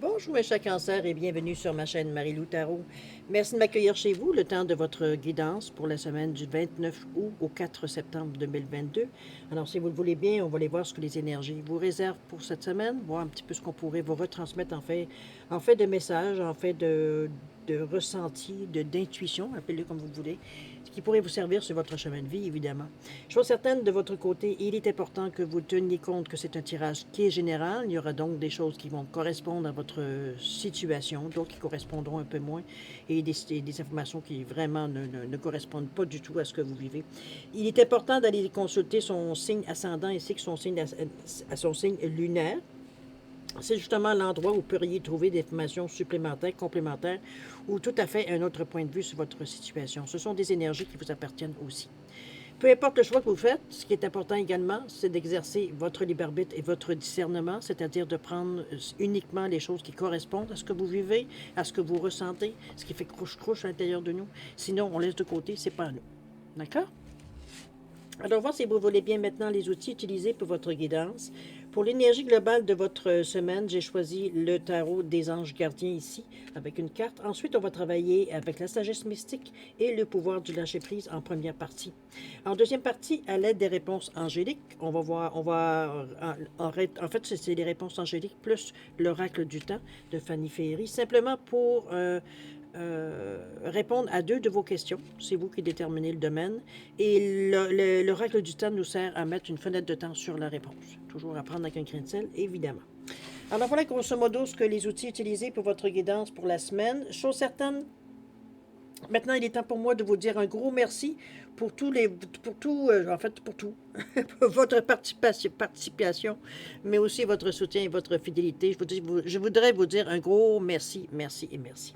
Bonjour mes chers cancers et bienvenue sur ma chaîne Marie-Lou Tarot. Merci de m'accueillir chez vous le temps de votre guidance pour la semaine du 29 août au 4 septembre 2022. Alors si vous le voulez bien, on va aller voir ce que les énergies vous réservent pour cette semaine, voir un petit peu ce qu'on pourrait vous retransmettre en fait de messages, en fait de ressenti, d'intuition, appelez-le comme vous voulez, ce qui pourrait vous servir sur votre chemin de vie, évidemment. Chose certaine, de votre côté, il est important que vous teniez compte que c'est un tirage qui est général. Il y aura donc des choses qui vont correspondre à votre situation, d'autres qui correspondront un peu moins, et des informations qui vraiment ne correspondent pas du tout à ce que vous vivez. Il est important d'aller consulter son signe ascendant ainsi que son signe à son signe lunaire. C'est justement l'endroit où vous pourriez trouver des informations supplémentaires, complémentaires, ou tout à fait un autre point de vue sur votre situation. Ce sont des énergies qui vous appartiennent aussi. Peu importe le choix que vous faites, ce qui est important également, c'est d'exercer votre libre arbitre et votre discernement, c'est-à-dire de prendre uniquement les choses qui correspondent à ce que vous vivez, à ce que vous ressentez, ce qui fait croche-croche à l'intérieur de nous. Sinon, on laisse de côté, c'est pas à nous. D'accord? Alors, voir si vous voulez bien maintenant les outils utilisés pour votre guidance. Pour l'énergie globale de votre semaine, j'ai choisi le tarot des anges gardiens ici, avec une carte. Ensuite, on va travailler avec la sagesse mystique et le pouvoir du lâcher-prise en première partie. En deuxième partie, à l'aide des réponses angéliques, on va voir, en fait, c'est les réponses angéliques plus l'oracle du temps de Fanny Ferry, simplement pour répondre à deux de vos questions. C'est vous qui déterminez le domaine. Et l'oracle du temps nous sert à mettre une fenêtre de temps sur la réponse. Toujours à prendre avec un grain de sel, évidemment. Alors voilà grosso modo ce que les outils utilisés pour votre guidance pour la semaine. Chose certaine, maintenant il est temps pour moi de vous dire un gros merci pour pour tout, pour votre participation, mais aussi votre soutien et votre fidélité. Je voudrais vous dire un gros merci, merci et merci.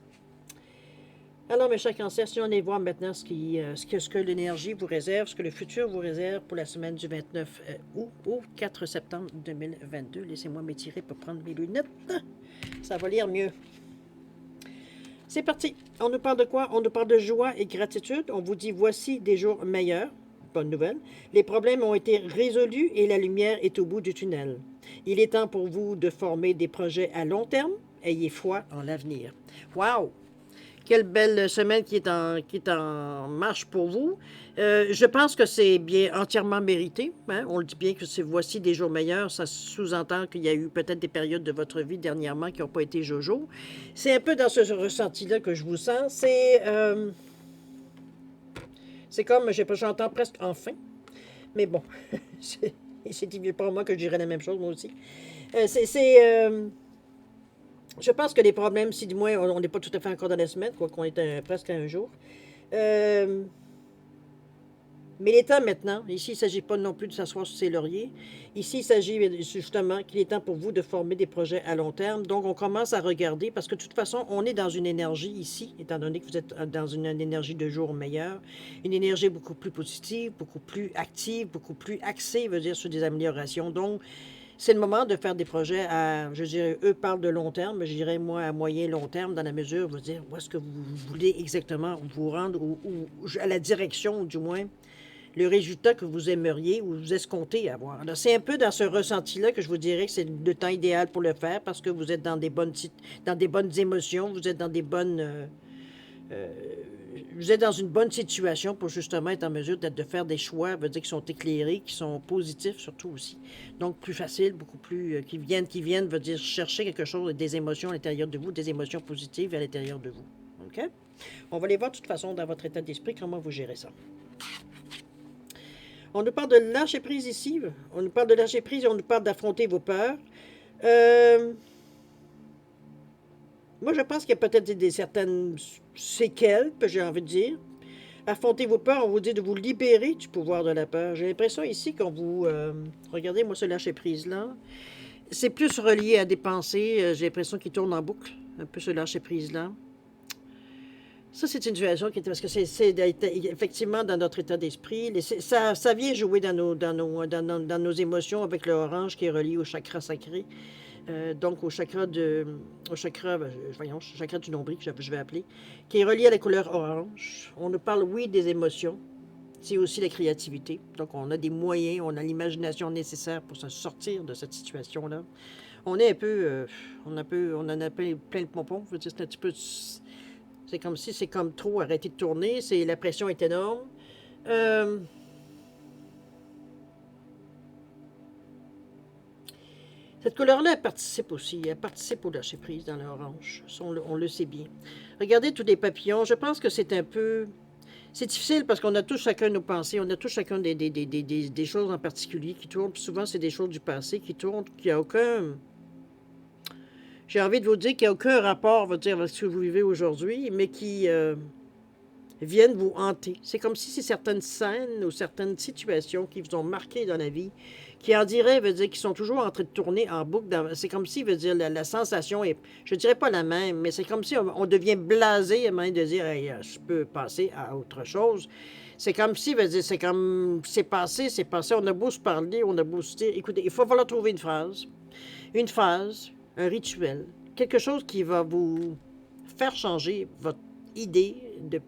Alors, mes chers cancers, si on est voir maintenant ce que l'énergie vous réserve, ce que le futur vous réserve pour la semaine du 29 août au 4 septembre 2022. Laissez-moi m'étirer pour prendre mes lunettes. Ça va lire mieux. C'est parti. On nous parle de quoi? On nous parle de joie et gratitude. On vous dit voici des jours meilleurs. Bonne nouvelle. Les problèmes ont été résolus et la lumière est au bout du tunnel. Il est temps pour vous de former des projets à long terme. Ayez foi en l'avenir. Wow! Quelle belle semaine qui est en marche pour vous. Je pense que c'est bien entièrement mérité. Hein? On le dit bien que c'est voici des jours meilleurs. Ça sous-entend qu'il y a eu peut-être des périodes de votre vie dernièrement qui n'ont pas été jojo. C'est un peu dans ce ressenti-là que je vous sens. C'est comme, j'entends presque enfin. Mais bon, c'est pas moi que je dirais la même chose, moi aussi. Je pense que les problèmes, si du moins on n'est pas tout à fait encore dans la semaine, quoi qu'on est presque à un jour. Mais il est temps maintenant, ici il ne s'agit pas non plus de s'asseoir sur ses lauriers, ici il s'agit justement qu'il est temps pour vous de former des projets à long terme. Donc on commence à regarder, parce que de toute façon on est dans une énergie ici, étant donné que vous êtes dans une énergie de jour meilleur, une énergie beaucoup plus positive, beaucoup plus active, beaucoup plus axée, veut dire sur des améliorations. Donc c'est le moment de faire des projets à, je dirais, eux parlent de long terme, je dirais moi à moyen long terme, dans la mesure, vous dire, où est-ce que vous voulez exactement vous rendre, ou à la direction, ou du moins, le résultat que vous aimeriez ou vous escomptez avoir. Alors, c'est un peu dans ce ressenti-là que je vous dirais que c'est le temps idéal pour le faire, parce que vous êtes dans des bonnes émotions, vous êtes dans des bonnes... vous êtes dans une bonne situation pour justement être en mesure de faire des choix, veut dire qui sont éclairés, qui sont positifs surtout aussi. Donc plus facile, beaucoup plus, qui viennent, veut dire chercher quelque chose, des émotions à l'intérieur de vous, des émotions positives à l'intérieur de vous. OK? On va les voir de toute façon dans votre état d'esprit, comment vous gérez ça. On nous parle de lâcher prise ici, on nous parle de lâcher prise et on nous parle d'affronter vos peurs. Moi, je pense qu'il y a peut-être certaines séquelles, que j'ai envie de dire. Affrontez vos peurs, on vous dit de vous libérer du pouvoir de la peur. J'ai l'impression ici qu'on vous... regardez, moi, ce lâcher-prise-là, c'est plus relié à des pensées, j'ai l'impression qu'il tourne en boucle, un peu ce lâcher-prise-là. Ça, c'est une situation qui est... Parce que c'est effectivement dans notre état d'esprit. Ça vient jouer dans nos émotions avec le orange qui est relié au chakra sacré. Donc au chakra chakra du nombril, que je vais appeler, qui est relié à la couleur orange. On nous parle, oui, des émotions. C'est aussi la créativité. Donc on a des moyens, on a l'imagination nécessaire pour se sortir de cette situation-là. On est un peu, on en a plein le pompon. Je veux dire, c'est un petit peu, c'est comme si c'est comme trop arrêté de tourner. C'est la pression est énorme. Euh, Cette couleur-là, elle participe aussi. Elle participe au lâcher-prise dans l'orange. Ça, on le sait bien. Regardez tous les papillons. Je pense que c'est un peu... C'est difficile parce qu'on a tous chacun nos pensées. On a tous chacun des choses en particulier qui tournent. Puis souvent, c'est des choses du passé qui tournent, qui a aucun... J'ai envie de vous dire qu'il n'y a aucun rapport, on va dire, avec ce que vous vivez aujourd'hui, mais qui viennent vous hanter. C'est comme si c'est certaines scènes ou certaines situations qui vous ont marqué dans la vie, qui en dirait, veut dire, qui sont toujours en train de tourner en boucle. C'est comme si, veut dire, la sensation est, je dirais pas la même, mais c'est comme si on devient blasé à même de dire, hey, je peux passer à autre chose. C'est comme si, veut dire, c'est comme, c'est passé, on a beau se parler, on a beau se dire, écoutez, il faut falloir trouver une phase, un rituel, quelque chose qui va vous faire changer votre idée de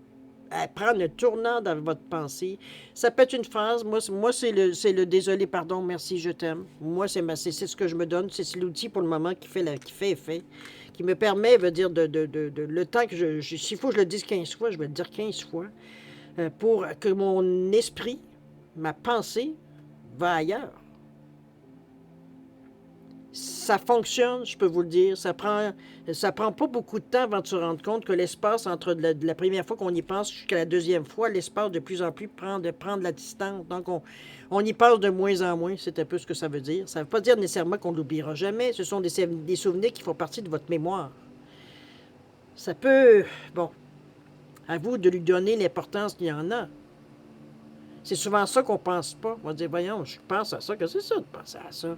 prendre un tournant dans votre pensée. Ça peut être une phrase. Moi c'est le désolé, pardon, merci, je t'aime. Moi, c'est ce que je me donne. C'est l'outil pour le moment qui fait effet, qui me permet, veut dire, le temps que s'il faut que je le dise 15 fois, je vais le dire 15 fois, pour que mon esprit, ma pensée, va ailleurs. Ça fonctionne, je peux vous le dire. Ça prend pas beaucoup de temps avant de se rendre compte que l'espace entre de la première fois qu'on y pense jusqu'à la deuxième fois, l'espace de plus en plus prend de la distance. Donc, on y passe de moins en moins. C'est un peu ce que ça veut dire. Ça ne veut pas dire nécessairement qu'on l'oubliera jamais. Ce sont des souvenirs qui font partie de votre mémoire. Ça peut... Bon, à vous de lui donner l'importance qu'il y en a. C'est souvent ça qu'on pense pas. On va dire, voyons, je pense à ça. Que c'est ça de penser à ça?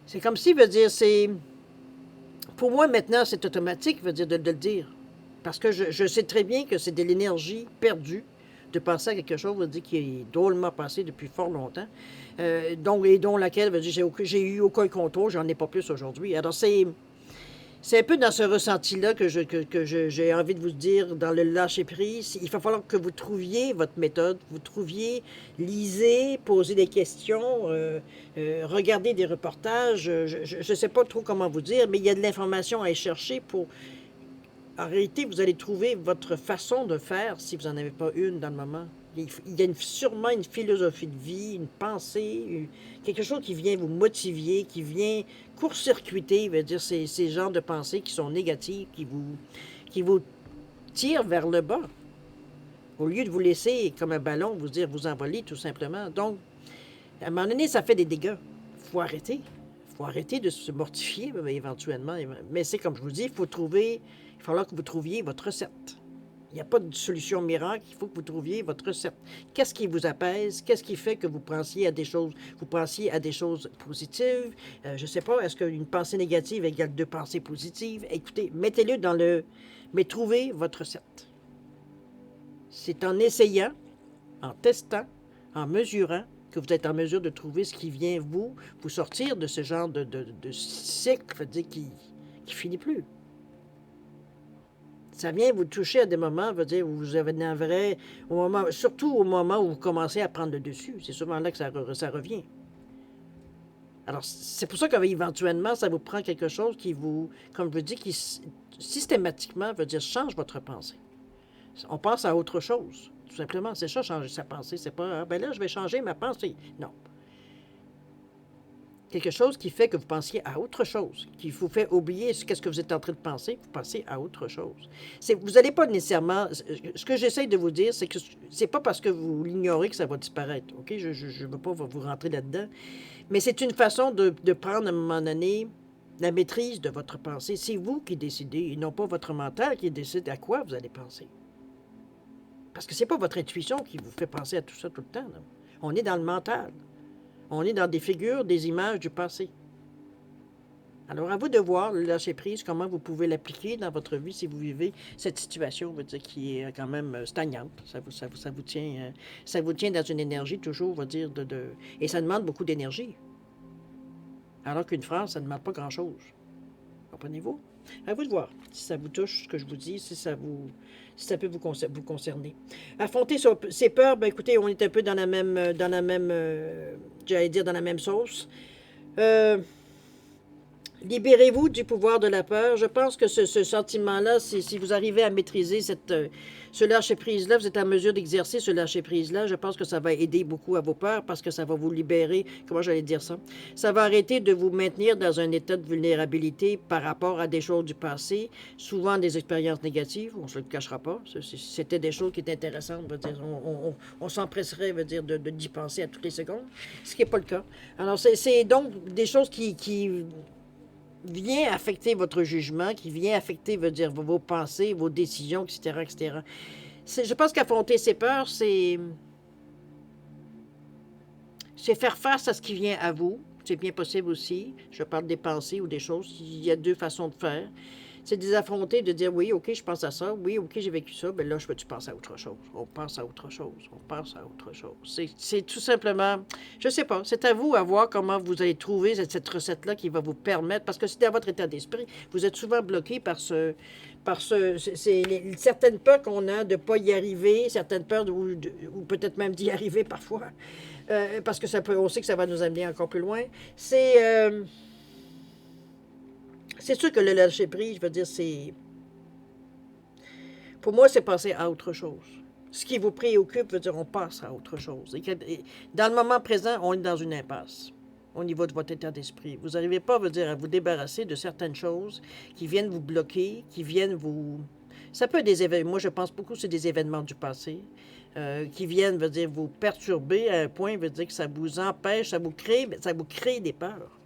C'est comme si, veut dire, c'est... Pour moi, maintenant, c'est automatique, veut dire, de le dire. Parce que je sais très bien que c'est de l'énergie perdue de penser à quelque chose, veut dire, qui est drôlement passé depuis fort longtemps, et dont laquelle, veut dire, j'ai eu aucun contrôle, j'en ai pas plus aujourd'hui. Alors, c'est un peu dans ce ressenti-là que j'ai envie de vous dire, dans le lâcher-prise, il va falloir que vous trouviez votre méthode, vous trouviez, lisez, posez des questions, regardez des reportages, je ne sais pas trop comment vous dire, mais il y a de l'information à aller chercher pour... En réalité, vous allez trouver votre façon de faire si vous n'en avez pas une dans le moment. Il y a sûrement une philosophie de vie, une pensée, quelque chose qui vient vous motiver, qui vient court-circuiter, veut dire ces genres de pensées qui sont négatives, qui vous tirent vers le bas, au lieu de vous laisser comme un ballon, vous envoler tout simplement. Donc, à un moment donné, ça fait des dégâts. Il faut arrêter. Il faut arrêter de se mortifier éventuellement. Mais c'est comme je vous dis, il va falloir que vous trouviez votre recette. Il n'y a pas de solution miracle, il faut que vous trouviez votre recette. Qu'est-ce qui vous apaise? Qu'est-ce qui fait que vous pensiez à des choses positives? Je ne sais pas, est-ce qu'une pensée négative égale deux pensées positives? Écoutez, mettez-le dans le... Mais trouvez votre recette. C'est en essayant, en testant, en mesurant, que vous êtes en mesure de trouver ce qui vient vous sortir de ce genre de cycle qui finit plus. Ça vient vous toucher à des moments, veut dire, où vous avez un vrai... surtout au moment où vous commencez à prendre le dessus. C'est souvent là que ça revient. Alors, c'est pour ça qu'éventuellement, ça vous prend quelque chose qui vous, comme je vous dis, qui systématiquement, veut dire, change votre pensée. On pense à autre chose, tout simplement. C'est ça, changer sa pensée. C'est pas, ah, ben là, je vais changer ma pensée. Non. Quelque chose qui fait que vous pensiez à autre chose, qui vous fait oublier ce que vous êtes en train de penser, vous pensez à autre chose. Vous n'allez pas nécessairement... Ce que j'essaie de vous dire, c'est que c'est pas parce que vous l'ignorez que ça va disparaître. OK? Je ne veux pas vous rentrer là-dedans. Mais c'est une façon de prendre, à un moment donné, la maîtrise de votre pensée. C'est vous qui décidez, et non pas votre mental qui décide à quoi vous allez penser. Parce que c'est pas votre intuition qui vous fait penser à tout ça tout le temps. Là. On est dans le mental. On est dans des figures, des images du passé. Alors, à vous de voir le lâcher-prise, comment vous pouvez l'appliquer dans votre vie si vous vivez cette situation, veut dire, qui est quand même stagnante. Ça vous tient dans une énergie toujours, on va dire, et ça demande beaucoup d'énergie. Alors qu'une phrase, ça ne demande pas grand-chose. Comprenez-vous? À vous de voir si ça vous touche, ce que je vous dis, si ça peut vous concerner. Affronter ses peurs, ben écoutez, on est un peu dans la même, j'allais dire dans la même sauce. Libérez-vous du pouvoir de la peur. Je pense que ce sentiment-là, si vous arrivez à maîtriser ce lâcher-prise-là, vous êtes en mesure d'exercer ce lâcher-prise-là, je pense que ça va aider beaucoup à vos peurs parce que ça va vous libérer. Comment j'allais dire ça? Ça va arrêter de vous maintenir dans un état de vulnérabilité par rapport à des choses du passé, souvent des expériences négatives, on ne se le cachera pas. C'était des choses qui étaient intéressantes, veut dire, on s'empresserait, veut dire, d'y penser à toutes les secondes, ce qui n'est pas le cas. Alors, c'est donc des choses qui vient affecter votre jugement, qui vient affecter, veut dire, vos pensées, vos décisions, etc., etc. Je pense qu'affronter ses peurs, c'est faire face à ce qui vient à vous. C'est bien possible aussi. Je parle des pensées ou des choses. Il y a deux façons de faire. C'est de les affronter, de dire oui, OK, je pense à ça. Oui, OK, j'ai vécu ça. Mais là, je peux-tu penser à autre chose? On pense à autre chose. On pense à autre chose. C'est tout simplement, je ne sais pas, c'est à vous à voir comment vous allez trouver cette recette-là qui va vous permettre, parce que c'est dans votre état d'esprit. Vous êtes souvent bloqué par certaines peurs qu'on a de ne pas y arriver, certaines peurs ou peut-être même d'y arriver parfois. Parce que on sait que ça va nous amener encore plus loin. C'est sûr que le lâcher-prise, je veux dire, pour moi, c'est passer à autre chose. Ce qui vous préoccupe veut dire on passe à autre chose. Et dans le moment présent, on est dans une impasse au niveau de votre état d'esprit. Vous n'arrivez pas, veut dire, à vous débarrasser de certaines choses qui viennent vous bloquer, qui viennent vous... Ça peut être des événements, moi je pense beaucoup que c'est des événements du passé, qui viennent, veut dire, vous perturber à un point, veut dire que ça vous empêche, ça vous crée des peurs.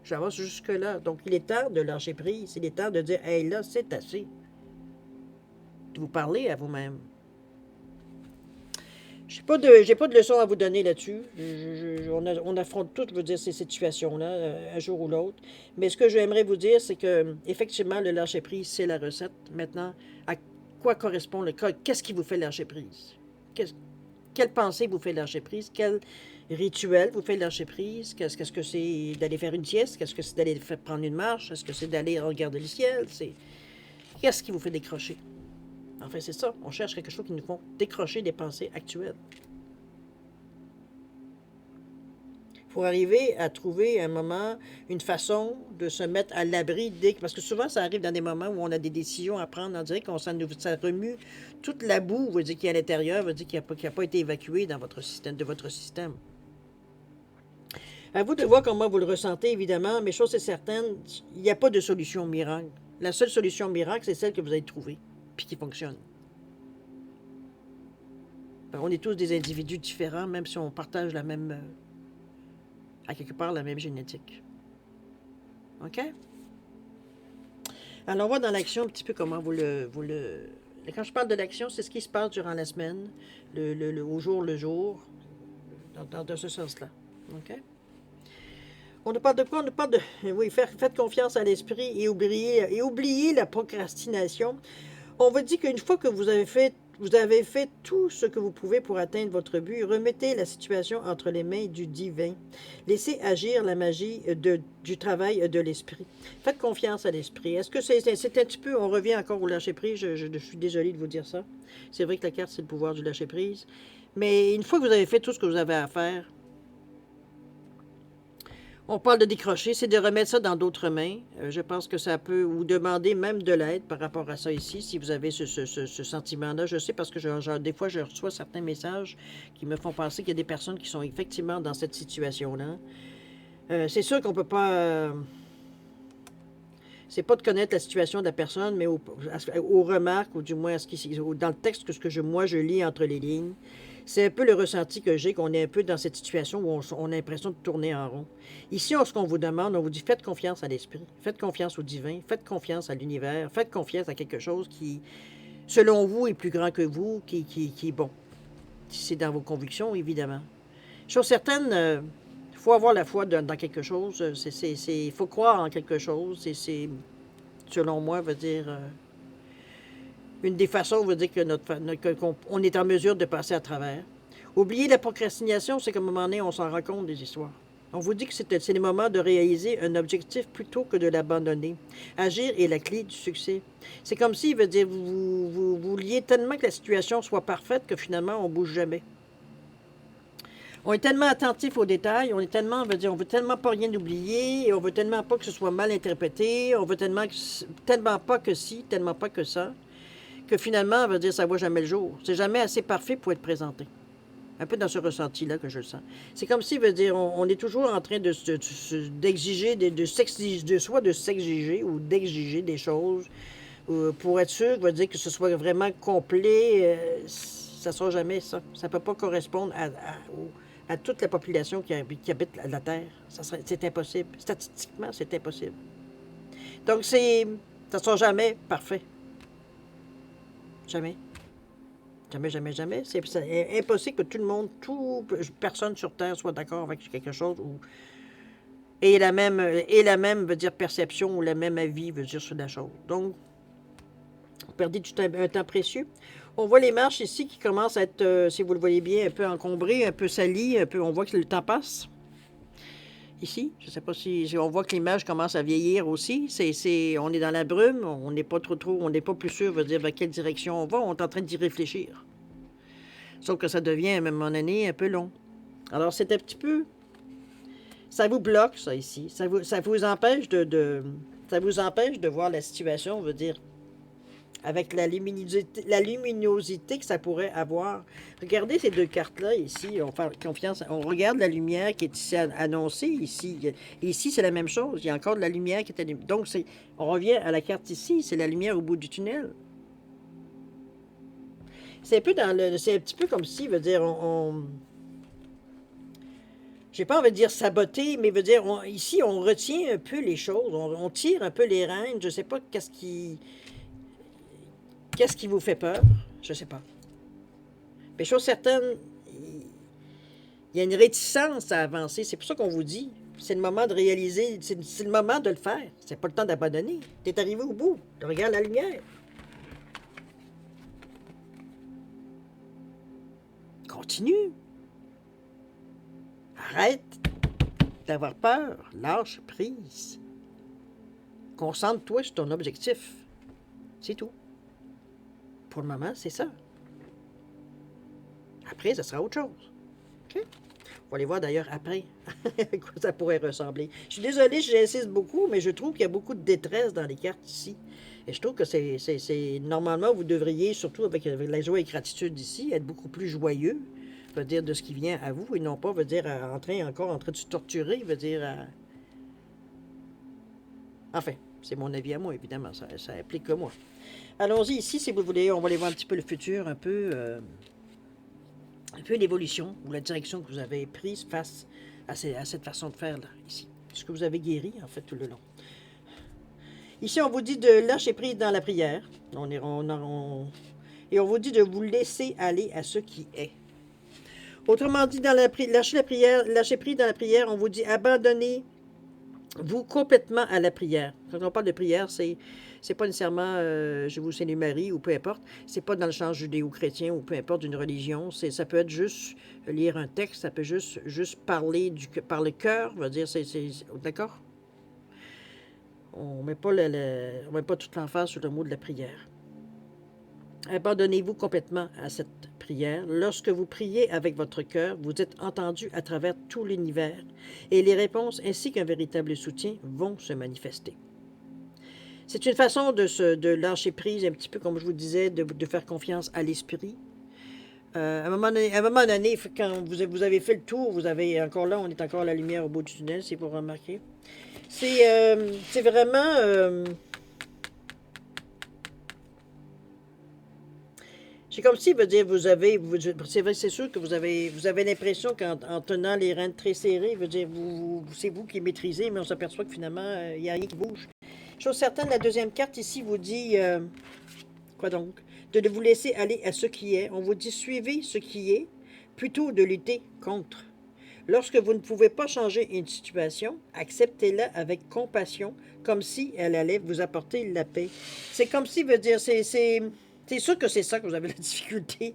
J'avance jusque-là. Donc, il est temps de lâcher prise. Il est temps de dire, hey, là, c'est assez. De vous parler à vous-même. J'ai pas de leçon à vous donner là-dessus. On affronte toutes, je veux dire, ces situations-là, un jour ou l'autre. Mais ce que j'aimerais vous dire, c'est que, effectivement, le lâcher-prise, c'est la recette. Maintenant, à quoi correspond le cas? Qu'est-ce qui vous fait lâcher prise? Quelle pensée vous fait lâcher prise? Quel rituel vous fait lâcher prise? Qu'est-ce que c'est d'aller faire une sieste? Qu'est-ce que c'est d'aller prendre une marche? Est-ce que c'est d'aller regarder le ciel? Qu'est-ce qui vous fait décrocher? Enfin, c'est ça. On cherche quelque chose qui nous fait décrocher des pensées actuelles. Il faut arriver à trouver un moment, une façon de se mettre à l'abri parce que souvent, ça arrive dans des moments où on a des décisions à prendre. On dirait ça remue toute la boue, veut dire, qui est à l'intérieur, veut dire qui n'a pas été évacuée dans votre système, de votre système. À vous de voir comment vous le ressentez, évidemment, mais chose est certaine, il n'y a pas de solution miracle. La seule solution miracle, c'est celle que vous avez trouvée, puis qui fonctionne. On est tous des individus différents, même si on partage la même, à quelque part, la même génétique. OK? Alors, on voit dans l'action un petit peu comment Quand je parle de l'action, c'est ce qui se passe durant la semaine, au jour le jour, dans ce sens-là. OK? On ne parle de quoi? On ne parle de... Oui, faites confiance à l'esprit et oubliez la procrastination. On vous dit qu'une fois que vous avez fait tout ce que vous pouvez pour atteindre votre but, remettez la situation entre les mains du divin. Laissez agir la magie du travail de l'esprit. Faites confiance à l'esprit. Est-ce que c'est un petit peu... On revient encore au lâcher-prise. Je suis désolée de vous dire ça. C'est vrai que la carte, c'est le pouvoir du lâcher-prise. Mais une fois que vous avez fait tout ce que vous avez à faire, on parle de décrocher, c'est de remettre ça dans d'autres mains. Je pense que ça peut vous demander même de l'aide par rapport à ça ici, si vous avez ce sentiment-là. Je sais parce que des fois, je reçois certains messages qui me font penser qu'il y a des personnes qui sont effectivement dans cette situation-là. C'est sûr qu'on ne peut pas... c'est pas de connaître la situation de la personne, mais aux remarques, ou du moins dans le texte que moi je lis entre les lignes. C'est un peu le ressenti que j'ai, qu'on est un peu dans cette situation où on a l'impression de tourner en rond. Ici, ce qu'on vous demande, on vous dit faites confiance à l'esprit, faites confiance au divin, faites confiance à l'univers, faites confiance à quelque chose qui, selon vous, est plus grand que vous, qui bon, c'est dans vos convictions, évidemment. Chose certaine, il faut avoir la foi dans quelque chose, il faut croire en quelque chose, c'est selon moi, veut dire... une des façons, veut dire que qu'on est en mesure de passer à travers. Oublier la procrastination, c'est qu'à un moment donné, on s'en raconte des histoires. On vous dit que c'est le moment de réaliser un objectif plutôt que de l'abandonner. Agir est la clé du succès. C'est comme si, veut dire, vous vouliez tellement que la situation soit parfaite que finalement, on ne bouge jamais. On est tellement attentif aux détails, on est tellement, on veut dire, on veut tellement pas rien oublier, et on veut tellement pas que ce soit mal interprété, on veut tellement, tellement pas que ci, tellement pas que ça, que finalement, on va dire, ça voit jamais le jour. C'est jamais assez parfait pour être présenté. Un peu dans ce ressenti-là que je le sens. C'est comme si, veut dire, on est toujours en train d'exiger, soit de s'exiger ou d'exiger des choses pour être sûr, veut dire que ce soit vraiment complet. Ça ne sera jamais ça. Ça ne peut pas correspondre à toute la population qui habite la Terre. C'est impossible. Statistiquement, c'est impossible. Donc, ça ne sera jamais parfait. Jamais. Jamais, jamais, jamais. C'est impossible que tout le monde, personne sur Terre soit d'accord avec quelque chose ou et la même veut dire perception ou la même avis veut dire sur la chose. Donc, vous perdez un temps précieux. On voit les marches ici qui commencent à être, si vous le voyez bien, un peu encombrées, un peu salies, on voit que le temps passe. Ici, je ne sais pas si on voit que l'image commence à vieillir aussi. On est dans la brume, on n'est pas on n'est pas plus sûr, veut dire, vers quelle direction on va. On est en train d'y réfléchir. Sauf que ça devient, à un moment donné, un peu long. Alors, c'est un petit peu... Ça vous bloque, ça, ici. Ça vous empêche ça vous empêche de voir la situation, veut dire, avec la luminosité que ça pourrait avoir. Regardez ces deux cartes-là, ici. On fait confiance. On regarde la lumière qui est ici annoncée, ici. Ici, c'est la même chose. Il y a encore de la lumière qui est allumée. Donc, on revient à la carte ici. C'est la lumière au bout du tunnel. C'est un petit peu comme si, veut dire, j'ai pas envie de dire saboter, mais veut dire, ici, on retient un peu les choses, on tire un peu les rênes. Je sais pas qu'est-ce qui vous fait peur, je sais pas. Mais chose certaine, il y a une réticence à avancer. C'est pour ça qu'on vous dit, c'est le moment de réaliser, c'est le moment de le faire. C'est pas le temps d'abandonner. Tu es arrivé au bout, tu regardes la lumière. Continue. Arrête d'avoir peur, lâche prise. Concentre-toi sur ton objectif. C'est tout. Pour le moment, c'est ça. Après, ça sera autre chose. OK? On va aller voir d'ailleurs après à quoi ça pourrait ressembler. Je suis désolée, j'insiste beaucoup, mais je trouve qu'il y a beaucoup de détresse dans les cartes ici. Et je trouve que normalement, vous devriez, surtout avec la joie et la gratitude ici, être beaucoup plus joyeux, veut dire de ce qui vient à vous, et non pas, veut dire, encore en train de se torturer, veut dire... Enfin, c'est mon avis à moi, évidemment, ça implique que moi. Allons-y ici, si vous voulez, on va aller voir un petit peu le futur, un peu l'évolution ou la direction que vous avez prise face à cette façon de faire là, ici. Ce que vous avez guéri, en fait, tout le long. Ici, on vous dit de lâcher prise dans la prière. Et on vous dit de vous laisser aller à ce qui est. Autrement dit, lâcher prise dans la prière, on vous dit abandonnez-vous complètement à la prière. Quand on parle de prière, c'est pas nécessairement je vous salue Marie ou peu importe. C'est pas dans le sens judéo-chrétien ou peu importe d'une religion. Ça peut être juste lire un texte, ça peut juste parler par le cœur. On va dire, d'accord? On met pas toute l'emphase sur le mot de la prière. Abandonnez-vous complètement à cette prière. Lorsque vous priez avec votre cœur, vous êtes entendu à travers tout l'univers et les réponses ainsi qu'un véritable soutien vont se manifester. C'est une façon de lâcher prise, un petit peu comme je vous disais, de faire confiance à l'esprit. À un moment donné, quand vous avez fait le tour, on est encore à la lumière au bout du tunnel, si vous remarquez. C'est vraiment... c'est comme si, veut dire, c'est sûr que vous avez l'impression qu'en tenant les rênes très serrées, veut dire, c'est vous qui maîtrisez, mais on s'aperçoit que finalement, il n'y a rien qui bouge. Chose certaine, la deuxième carte ici vous dit, quoi donc? De vous laisser aller à ce qui est. On vous dit, suivez ce qui est, plutôt de lutter contre. Lorsque vous ne pouvez pas changer une situation, acceptez-la avec compassion, comme si elle allait vous apporter la paix. C'est comme si, veut dire, c'est sûr que c'est ça que vous avez la difficulté.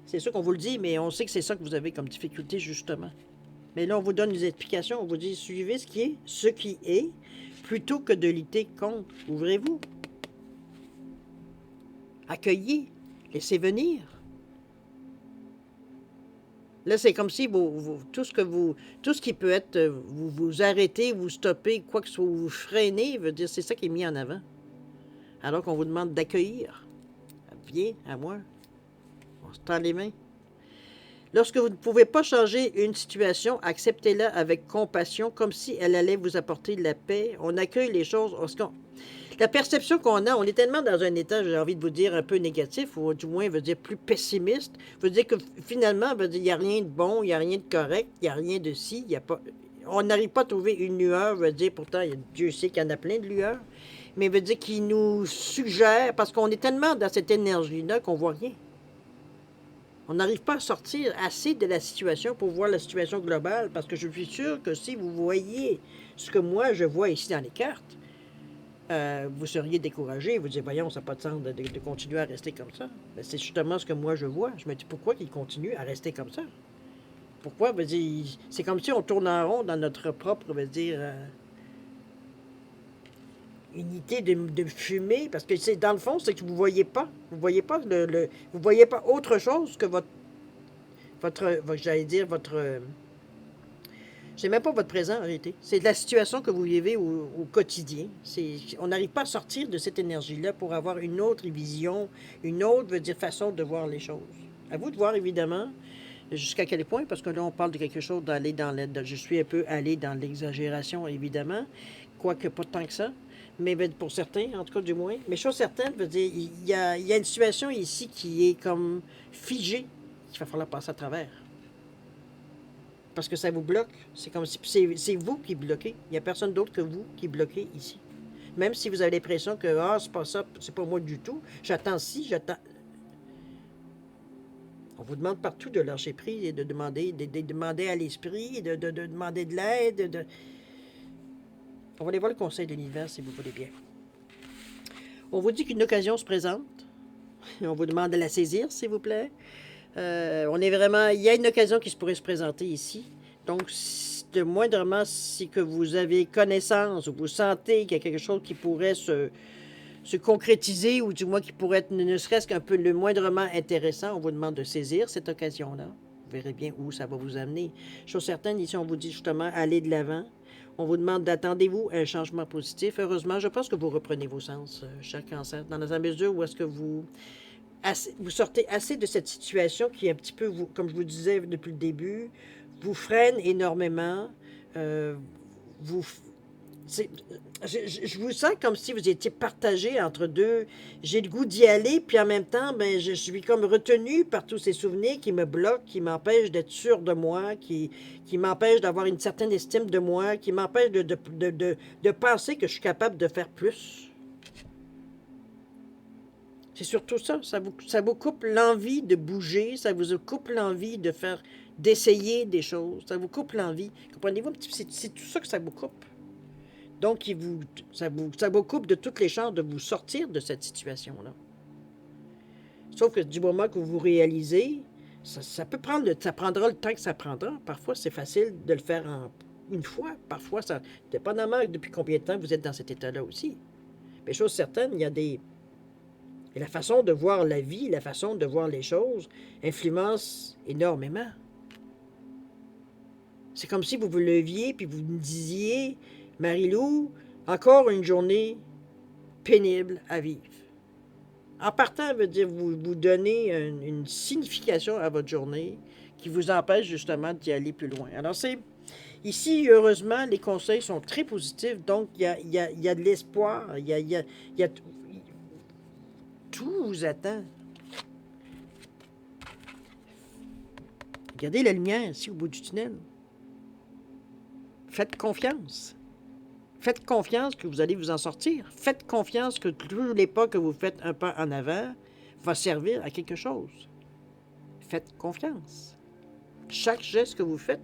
C'est sûr qu'on vous le dit, mais on sait que c'est ça que vous avez comme difficulté, justement. Mais là, on vous donne des explications. On vous dit, suivez ce qui est, plutôt que de lutter contre. Ouvrez-vous. Accueillez. Laissez venir. Là, c'est comme si tout ce qui peut être, vous arrêtez, vous stoppez, quoi que ce soit, vous freinez, veut dire, c'est ça qui est mis en avant. Alors qu'on vous demande d'accueillir. Viens à moi. On se tend les mains. Lorsque vous ne pouvez pas changer une situation, acceptez-la avec compassion, comme si elle allait vous apporter de la paix. On accueille les choses. La perception qu'on a, on est tellement dans un état, j'ai envie de vous dire, un peu négatif, ou du moins, veut dire plus pessimiste. Veut dire que finalement, veut dire, il n'y a rien de bon, il n'y a rien de correct, il n'y a rien de ci, il n'y a pas. On n'arrive pas à trouver une lueur, veut dire, pourtant, Dieu sait qu'il y en a plein de lueurs, mais veut dire qu'il nous suggère, parce qu'on est tellement dans cette énergie-là qu'on ne voit rien. On n'arrive pas à sortir assez de la situation pour voir la situation globale, parce que je suis sûr que si vous voyez ce que moi je vois ici dans les cartes, vous seriez découragé, vous dites, voyons, ça n'a pas de sens de continuer à rester comme ça. Mais c'est justement ce que moi je vois. Je me dis, pourquoi qu'ils continuent à rester comme ça? Pourquoi? C'est comme si on tourne en rond dans notre propre, unité de fumée, parce que c'est dans le fond, c'est que vous voyez pas. Vous voyez pas vous voyez pas autre chose que j'allais dire, c'est même pas votre présent en réalité. C'est la situation que vous vivez au quotidien. On n'arrive pas à sortir de cette énergie-là pour avoir une autre vision, une autre, veut dire, façon de voir les choses. À vous de voir, évidemment, jusqu'à quel point, parce que là, on parle de quelque chose d'aller je suis un peu allé dans l'exagération, évidemment, quoique pas tant que ça. Mais pour certains, en tout cas du moins. Mais chose certaine, veut dire, il y a une situation ici qui est comme figée, qu'il va falloir passer à travers. Parce que ça vous bloque. C'est comme si c'est vous qui bloquez. Il n'y a personne d'autre que vous qui bloquez ici. Même si vous avez l'impression que c'est pas ça, c'est pas moi du tout. J'attends ci, j'attends. On vous demande partout de lâcher prise et de demander à l'esprit, de demander de l'aide. On va aller voir le conseil de l'univers si vous voulez bien. On vous dit qu'une occasion se présente. On vous demande de la saisir, s'il vous plaît. On est vraiment. Il y a une occasion qui se pourrait se présenter ici. Donc, de moindrement, si que vous avez connaissance ou vous sentez qu'il y a quelque chose qui pourrait se concrétiser ou du moins qui pourrait être ne serait-ce qu'un peu le moindrement intéressant, on vous demande de saisir cette occasion-là. Vous verrez bien où ça va vous amener. Chose certaine, ici, on vous dit justement aller de l'avant. On vous demande d'attendez-vous un changement positif. Heureusement, je pense que vous reprenez vos sens, cher Cancer, dans la mesure où est-ce que vous sortez assez de cette situation qui est un petit peu, comme je vous disais depuis le début, vous freine énormément. Vous, je vous sens comme si vous étiez partagé entre deux. J'ai le goût d'y aller, puis en même temps, je suis comme retenu par tous ces souvenirs qui me bloquent, qui m'empêchent d'être sûr de moi, qui m'empêchent d'avoir une certaine estime de moi, qui m'empêchent de penser que je suis capable de faire plus. C'est surtout ça. Ça vous coupe l'envie de bouger, ça vous coupe l'envie d'essayer des choses, ça vous coupe l'envie. Comprenez-vous un petit peu? C'est tout ça que ça vous coupe. Donc, ça vous coupe de toutes les chances de vous sortir de cette situation-là. Sauf que du moment que vous réalisez, ça prendra le temps que ça prendra. Parfois, c'est facile de le faire une fois. Parfois, dépendamment depuis combien de temps vous êtes dans cet état-là aussi. Mais chose certaine, il y a la façon de voir la vie, la façon de voir les choses influence énormément. C'est comme si vous vous leviez puis vous me disiez, Marie-Lou, encore une journée pénible à vivre. En partant, veut dire vous donnez une signification à votre journée qui vous empêche justement d'y aller plus loin. Alors ici, heureusement, les conseils sont très positifs, donc il y a de l'espoir, tout vous attend. Regardez la lumière ici au bout du tunnel. Faites confiance. Faites confiance que vous allez vous en sortir. Faites confiance que tous les pas que vous faites un pas en avant va servir à quelque chose. Faites confiance. Chaque geste que vous faites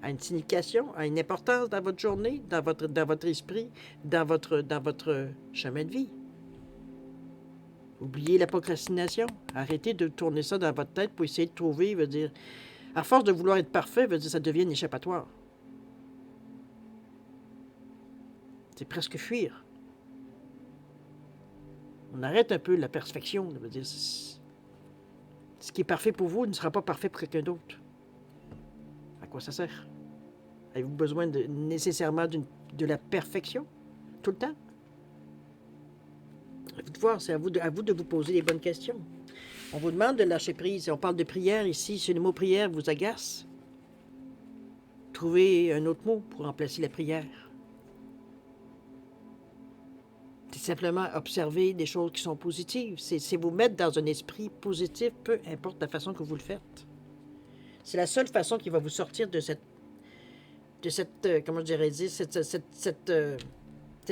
a une signification, a une importance dans votre journée, dans votre esprit, dans votre chemin de vie. Oubliez la procrastination. Arrêtez de tourner ça dans votre tête pour essayer de trouver, veut dire, à force de vouloir être parfait, veut dire, ça devient une échappatoire. C'est presque fuir. On arrête un peu la perfection. Ça veut dire, ce qui est parfait pour vous ne sera pas parfait pour quelqu'un d'autre. quoi ça sert? Avez-vous besoin nécessairement de la perfection tout le temps? À vous de voir, c'est à vous de vous poser les bonnes questions. On vous demande de lâcher prise. On parle de prière ici. Si le mot prière vous agace, trouvez un autre mot pour remplacer la prière. C'est simplement observer des choses qui sont positives. C'est vous mettre dans un esprit positif, peu importe la façon que vous le faites. C'est la seule façon qui va vous sortir de cette comment je dirais dire, cette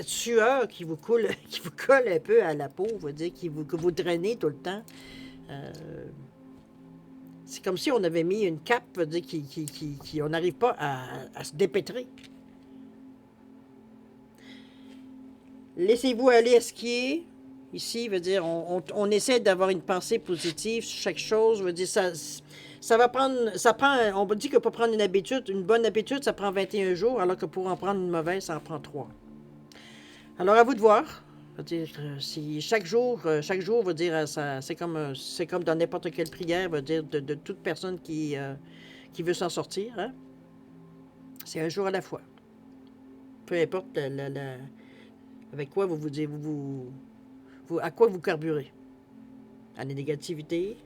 sueur qui vous coule, qui vous colle un peu à la peau, on va dire, que vous drainez tout le temps. C'est comme si on avait mis une cape, veut dire, on n'arrive pas à se dépêtrer. Laissez-vous aller à ce qui est. Ici, veut dire, on essaie d'avoir une pensée positive sur chaque chose. Veut dire, ça va prendre, ça prend, on dit que pour prendre une habitude, une bonne habitude, ça prend 21 jours, alors que pour en prendre une mauvaise, ça en prend 3. Alors, à vous de voir. Veut dire, si chaque jour, veut dire, c'est comme dans n'importe quelle prière, veut dire, de toute personne qui veut s'en sortir. Hein? C'est un jour à la fois. Peu importe avec quoi à quoi vous carburez. À la négativité,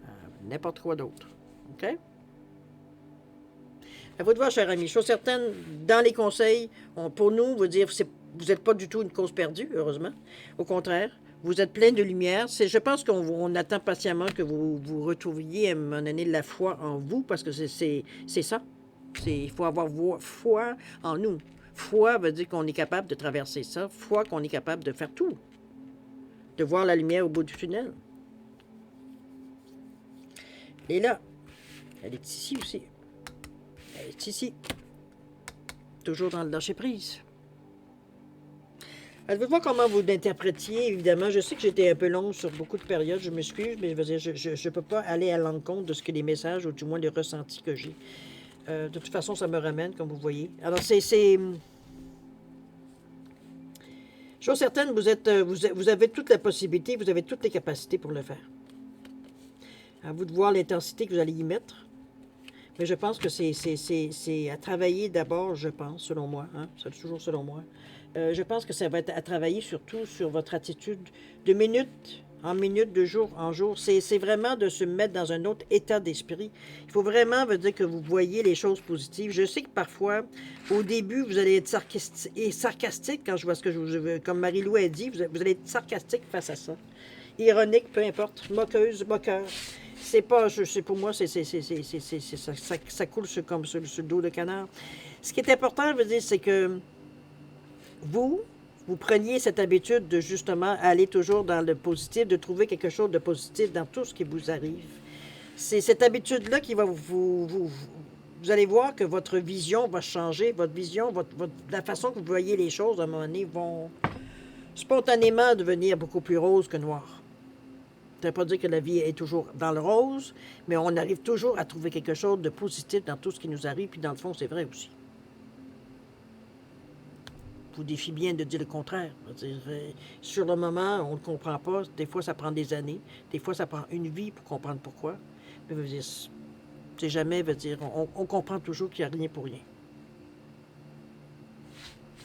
à n'importe quoi d'autre. OK? À vous de voir, cher ami. Chose certaine, dans les conseils, pour nous, vous dire, vous n'êtes pas du tout une cause perdue, heureusement. Au contraire, vous êtes plein de lumière. Je pense qu'on attend patiemment que vous retrouviez à un moment donné la foi en vous, parce que c'est ça. Il faut avoir foi en nous. Foi veut dire qu'on est capable de traverser ça. Foi qu'on est capable de faire tout. De voir la lumière au bout du tunnel. Elle est là. Elle est ici aussi. Elle est ici. Toujours dans le lâcher-prise. Je veux voir comment vous l'interprétiez, évidemment. Je sais que j'étais un peu longue sur beaucoup de périodes, je m'excuse, mais je ne peux pas aller à l'encontre de ce que les messages, ou du moins les ressentis que j'ai. De toute façon, ça me ramène, comme vous voyez. Alors, chose certaine, vous avez toute la possibilité, vous avez toutes les capacités pour le faire. À vous de voir l'intensité que vous allez y mettre. Mais je pense que c'est à travailler d'abord, je pense, selon moi. Hein? C'est toujours selon moi. Je pense que ça va être à travailler surtout sur votre attitude de minute en minute, de jour en jour. C'est vraiment de se mettre dans un autre état d'esprit. Il faut vraiment veut dire que vous voyez les choses positives. Je sais que parfois, au début, vous allez être sarcastique quand je vois ce que je vous... Comme Marie-Lou a dit, vous allez être sarcastique face à ça. Ironique, peu importe. Moqueuse, moqueur. C'est pas, pour moi, ça coule comme sur le dos de canard. Ce qui est important, je veux dire, c'est que vous preniez cette habitude de justement aller toujours dans le positif, de trouver quelque chose de positif dans tout ce qui vous arrive. C'est cette habitude-là qui va vous allez voir que votre vision va changer, votre vision, la façon que vous voyez les choses, à un moment donné, vont spontanément devenir beaucoup plus rose que noir. Ça ne veut pas dire que la vie est toujours dans le rose, mais on arrive toujours à trouver quelque chose de positif dans tout ce qui nous arrive, puis dans le fond, c'est vrai aussi. Je vous défie bien de dire le contraire. Dire, sur le moment, on ne le comprend pas. Des fois, ça prend des années. Des fois, ça prend une vie pour comprendre pourquoi. Mais veut dire, c'est jamais, veut dire, on comprend toujours qu'il n'y a rien pour rien.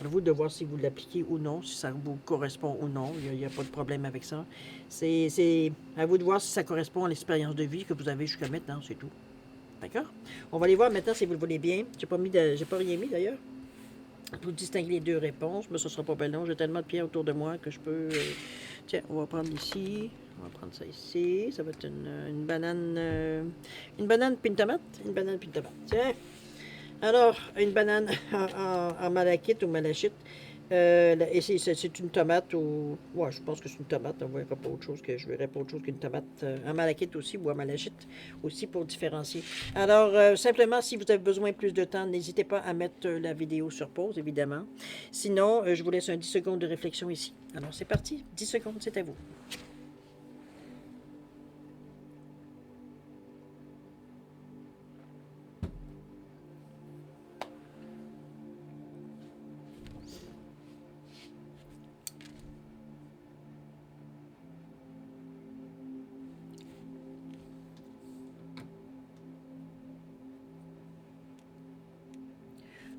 À vous de voir si vous l'appliquez ou non, si ça vous correspond ou non. Il n'y a pas de problème avec ça. C'est à vous de voir si ça correspond à l'expérience de vie que vous avez jusqu'à maintenant, c'est tout. D'accord? On va aller voir maintenant si vous le voulez bien. J'ai pas rien mis d'ailleurs. Pour distinguer les deux réponses, mais ce ne sera pas bien long. J'ai tellement de pierres autour de moi que je peux... Tiens, on va prendre ici. On va prendre ça ici. Ça va être une banane... une banane puis une tomate. Une banane puis une tomate. Tiens. Alors, une banane en malachite ou malachite. Et c'est une tomate ou... Ouais, je pense que c'est une tomate. On verra pas autre chose que je verrais pas autre chose qu'une tomate. En malachite aussi ou en malachite aussi pour différencier. Alors, simplement, si vous avez besoin de plus de temps, n'hésitez pas à mettre la vidéo sur pause, évidemment. Sinon, je vous laisse un 10 secondes de réflexion ici. Alors, c'est parti. 10 secondes, c'est à vous.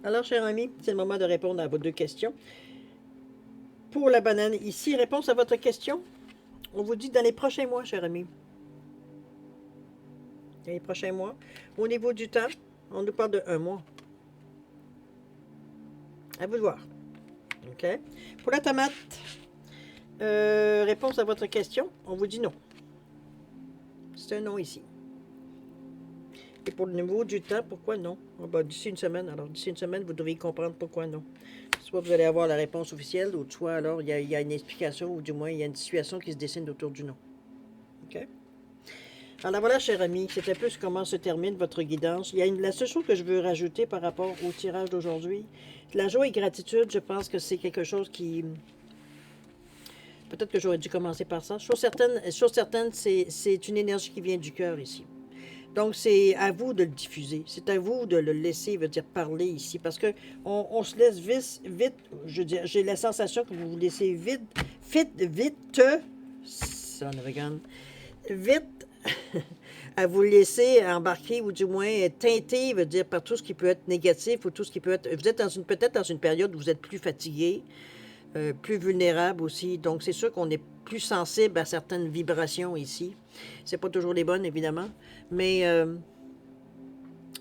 Alors, cher ami, c'est le moment de répondre à vos deux questions. Pour la banane, ici, réponse à votre question. On vous dit dans les prochains mois, cher ami. Dans les prochains mois. Au niveau du temps, on nous parle de 1 mois. À vous de voir. OK? Pour la tomate, réponse à votre question, on vous dit non. C'est un non ici. Et pour le niveau du temps, pourquoi non? Oh, ben, d'ici une semaine. Alors, d'ici une semaine, vous devriez comprendre pourquoi non. Soit vous allez avoir la réponse officielle, ou soit alors il y a une explication, ou du moins il y a une situation qui se dessine autour du non. OK? Alors voilà, cher ami, c'est un peu comment se termine votre guidance. La seule chose que je veux rajouter par rapport au tirage d'aujourd'hui, la joie et gratitude, je pense que c'est quelque chose qui... Peut-être que j'aurais dû commencer par ça. Chose certaine, c'est une énergie qui vient du cœur ici. Donc, c'est à vous de le diffuser. C'est à vous de le laisser, veut dire, parler ici. Parce que on se laisse vite, je veux dire, j'ai la sensation que vous vous laissez vite, son regarde, vite, à vous laisser embarquer, ou du moins teinter, veut dire, par tout ce qui peut être négatif, ou tout ce qui peut être... Vous êtes peut-être dans une période où vous êtes plus fatigué, plus vulnérable aussi. Donc, c'est sûr qu'on est plus sensible à certaines vibrations ici. C'est pas toujours les bonnes, évidemment. Mais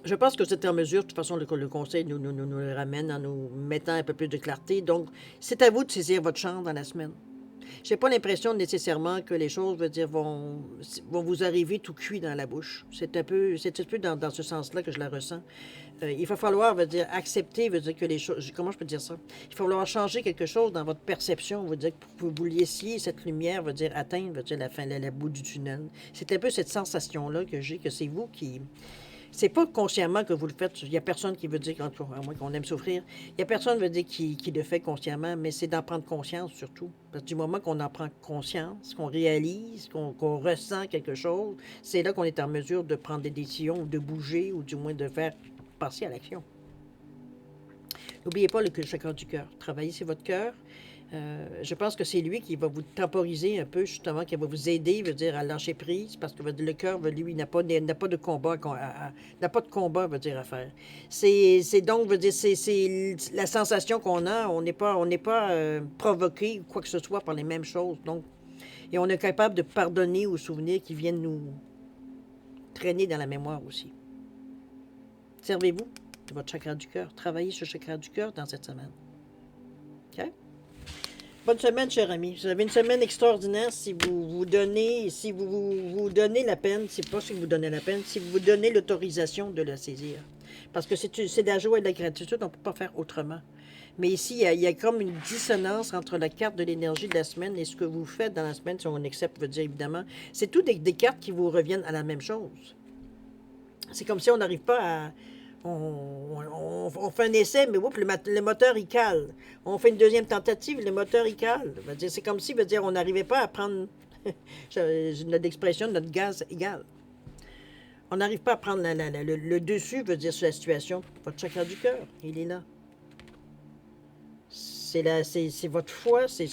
je pense que vous êtes en mesure. De toute façon, le conseil nous le ramène en nous mettant un peu plus de clarté. Donc, c'est à vous de saisir votre chance dans la semaine. J'ai pas l'impression nécessairement que les choses, veut dire, vont vous arriver tout cuit dans la bouche. C'est un peu dans ce sens-là que je la ressens. Il va falloir, veut dire, accepter, veut dire que les choses... Comment je peux dire ça? Il va falloir changer quelque chose dans votre perception, veut dire, pour que vous laissiez cette lumière, veut dire, atteindre, veut dire, la fin, la bout du tunnel. C'est un peu cette sensation-là que j'ai, que c'est vous qui... C'est pas consciemment que vous le faites. Il n'y a personne qui veut dire, à moins qu'on aime souffrir, il n'y a personne veut dire qui le fait consciemment, mais c'est d'en prendre conscience surtout. Parce que du moment qu'on en prend conscience, qu'on réalise, qu'on ressent quelque chose, c'est là qu'on est en mesure de prendre des décisions, ou de bouger, ou du moins de faire passer à l'action. N'oubliez pas le chakra du cœur. Travaillez sur votre cœur. Je pense que c'est lui qui va vous temporiser un peu, justement, qui va vous aider, veut dire, à lâcher prise, parce que le cœur, lui, n'a pas de combat, veut dire, à faire. C'est donc, veut dire, c'est la sensation qu'on a, on n'est pas provoqué ou quoi que ce soit par les mêmes choses. Donc, et on est capable de pardonner aux souvenirs qui viennent nous traîner dans la mémoire aussi. Servez-vous de votre chakra du cœur. Travaillez sur le chakra du cœur dans cette semaine. OK? Bonne semaine, cher ami. Vous avez une semaine extraordinaire si vous vous donnez, donnez la peine, c'est pas si vous donnez la peine, si vous vous donnez l'autorisation de la saisir. Parce que c'est de la joie et de la gratitude, on ne peut pas faire autrement. Mais ici, il y a comme une dissonance entre la carte de l'énergie de la semaine et ce que vous faites dans la semaine, si on accepte, veut dire évidemment. C'est tout des cartes qui vous reviennent à la même chose. C'est comme si on n'arrive pas à... On fait un essai, mais oups, le moteur, il cale. On fait une deuxième tentative, le moteur, il cale. C'est comme si, on n'arrivait pas à prendre, notre expression, notre gaz égal. On n'arrive pas à prendre le dessus, veut dire, sur la situation. Votre chakra du cœur, il est là. C'est votre foi, c'est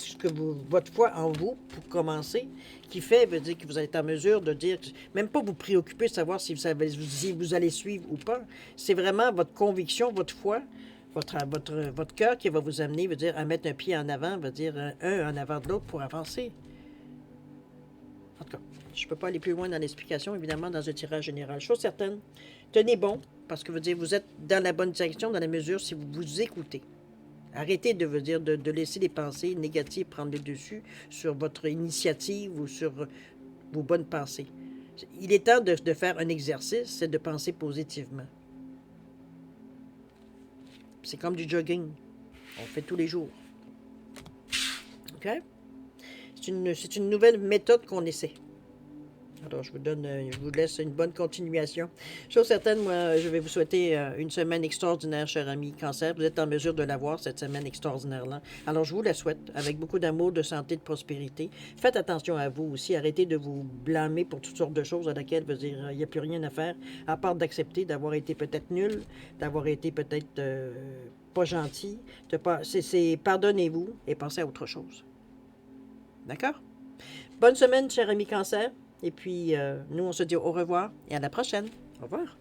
votre foi en vous, pour commencer, qui fait, veut dire que vous êtes en mesure de dire, même pas vous préoccuper de savoir si vous allez suivre ou pas. C'est vraiment votre conviction, votre foi, votre cœur qui va vous amener, veut dire, à mettre un pied en avant, veut dire un en avant de l'autre pour avancer. En tout cas, je ne peux pas aller plus loin dans l'explication, évidemment, dans un tirage général. Chose certaine, tenez bon, parce que veut dire, vous êtes dans la bonne direction, dans la mesure si vous vous écoutez. Arrêtez de laisser les pensées négatives prendre le dessus sur votre initiative ou sur vos bonnes pensées. Il est temps de faire un exercice, c'est de penser positivement. C'est comme du jogging. On fait tous les jours. OK? C'est une nouvelle méthode qu'on essaie. Alors, je vous laisse une bonne continuation. Chose certaine, moi, je vais vous souhaiter une semaine extraordinaire, cher ami Cancer. Vous êtes en mesure de l'avoir, cette semaine extraordinaire-là. Alors, je vous la souhaite, avec beaucoup d'amour, de santé, de prospérité. Faites attention à vous aussi. Arrêtez de vous blâmer pour toutes sortes de choses à laquelle, il n'y a plus rien à faire, à part d'accepter d'avoir été peut-être nul, d'avoir été peut-être pas gentil. Pardonnez-vous et pensez à autre chose. D'accord? Bonne semaine, cher ami Cancer. Et puis, nous, on se dit au revoir et à la prochaine. Au revoir.